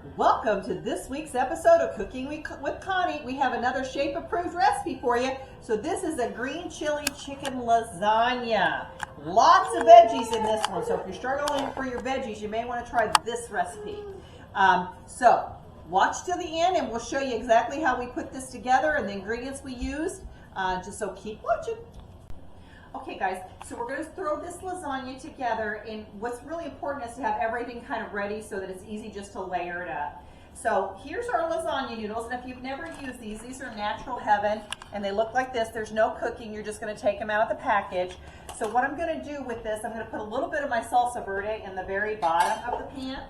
Welcome to this week's episode of Cooking with Connie. We have another shape-approved recipe for you. So this is a green chili chicken lasagna. Lots of veggies in this one. So if you're struggling for your veggies, you may want to try this recipe. So watch till the end and we'll show you exactly how we put this together and the ingredients we used. Just so keep watching. Okay guys, so we're going to throw this lasagna together, and what's really important is to have everything kind of ready so that it's easy just to layer it up. So here's our lasagna noodles, and if you've never used these are natural heaven, and they look like this. There's no cooking, you're just going to take them out of the package. So what I'm going to do with this, I'm going to put a little bit of my salsa verde in the very bottom of the pan.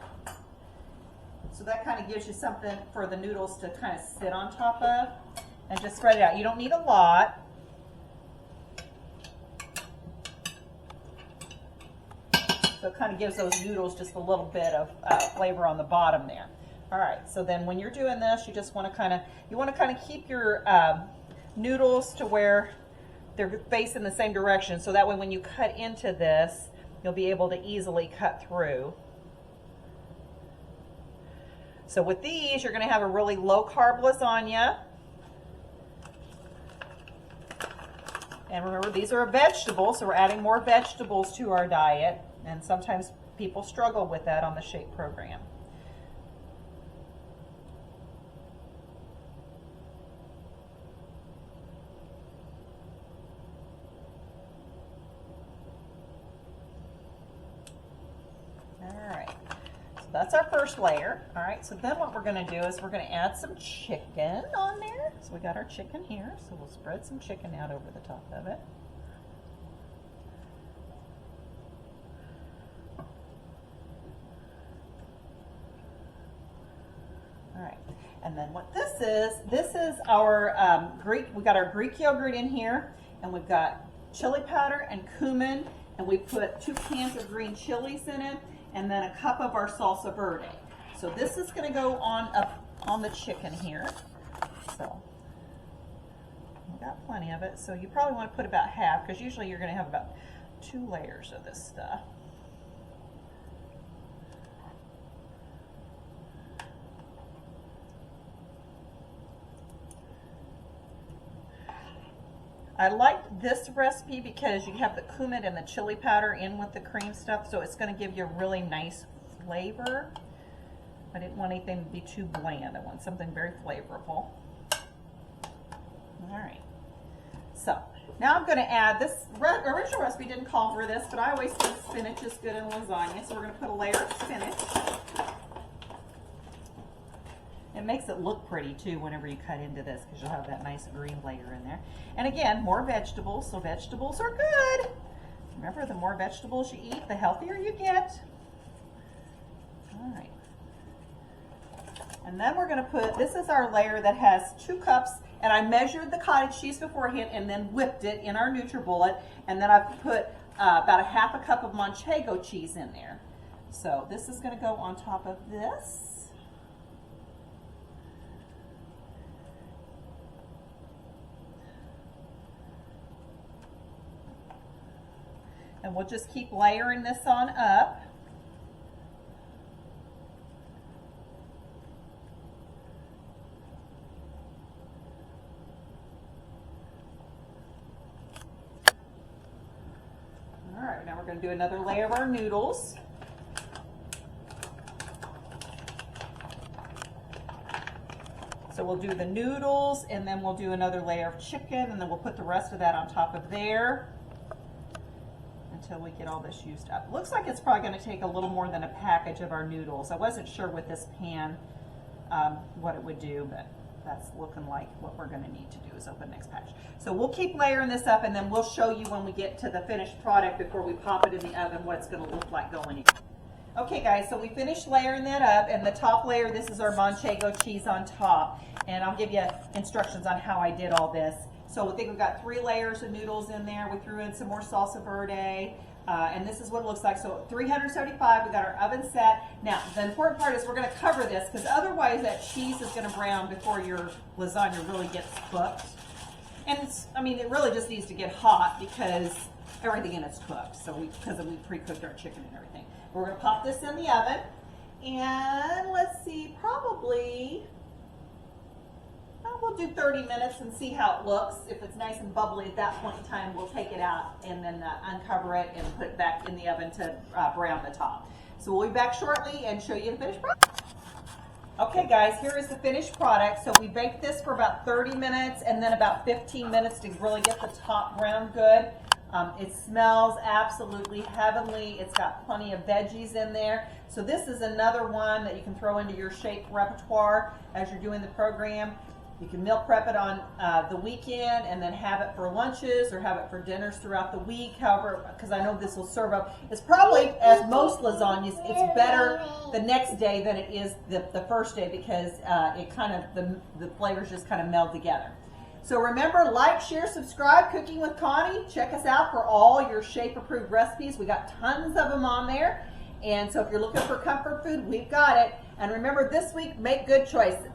So that kind of gives you something for the noodles to kind of sit on top of, and just spread it out. You don't need a lot. So it kind of gives those noodles just a little bit of flavor on the bottom there. All right, so then when you're doing this, you just want to kind of keep your noodles to where they're facing the same direction, so that way when you cut into this, you'll be able to easily cut through. So with these, you're going to have a really low carb lasagna. And remember, these are a vegetable, so we're adding more vegetables to our diet. And sometimes people struggle with that on the Shape program. All right, so that's our first layer. All right, so then what we're going to do is we're going to add some chicken on there. So we got our chicken here, so we'll spread some chicken out over the top of it. And then what this is our we got our Greek yogurt in here, and we've got chili powder and cumin, and we put 2 cans of green chilies in it, and then a cup of our salsa verde. So this is going to go on the chicken here. So we got plenty of it. So you probably want to put about half, because usually you're going to have about 2 layers of this stuff. I like this recipe because you have the cumin and the chili powder in with the cream stuff, so it's going to give you a really nice flavor. I didn't want anything to be too bland. I want something very flavorful. All right. So now I'm going to add this. Original recipe didn't call for this, but I always think spinach is good in lasagna, so we're going to put a layer of spinach. It makes it look pretty too whenever you cut into this, because you'll have that nice green layer in there. And again, more vegetables, so vegetables are good. Remember, the more vegetables you eat, the healthier you get. All right. And then we're going to put, this is our layer that has 2 cups, and I measured the cottage cheese beforehand and then whipped it in our NutriBullet, and then I've put about a half a cup of Manchego cheese in there. So this is going to go on top of this. And we'll just keep layering this on up. All right, now we're going to do another layer of our noodles. So we'll do the noodles, and then we'll do another layer of chicken, and then we'll put the rest of that on top of there until we get all this used up. Looks like it's probably going to take a little more than a package of our noodles. I wasn't sure with this pan what it would do, but that's looking like what we're going to need to do is open the next package. So we'll keep layering this up, and then we'll show you when we get to the finished product before we pop it in the oven what it's going to look like going in. Okay guys, so we finished layering that up, and the top layer, this is our Manchego cheese on top, and I'll give you instructions on how I did all this. So I think we've got 3 layers of noodles in there. We threw in some more salsa verde, and this is what it looks like. So 375, we got our oven set. Now, the important part is we're going to cover this, because otherwise that cheese is going to brown before your lasagna really gets cooked. And it's, I mean, it really just needs to get hot because everything in it's cooked. So because we pre-cooked our chicken and everything. We're going to pop this in the oven, and let's see, probably do 30 minutes and see how it looks. If it's nice and bubbly at that point in time, we'll take it out and then uncover it and put it back in the oven to brown the top. So we'll be back shortly and show you the finished product. Okay guys, here is the finished product. So we baked this for about 30 minutes and then about 15 minutes to really get the top brown good. It smells absolutely heavenly. It's got plenty of veggies in there. So this is another one that you can throw into your shape repertoire as you're doing the program. You can meal prep it on the weekend and then have it for lunches or have it for dinners throughout the week. However, because I know this will serve up, it's probably, as most lasagnas, it's better the next day than it is the first day because it kind of, the flavors just kind of meld together. So remember, like, share, subscribe, Cooking with Connie. Check us out for all your shape-approved recipes. We got tons of them on there. And so if you're looking for comfort food, we've got it. And remember, this week, make good choices.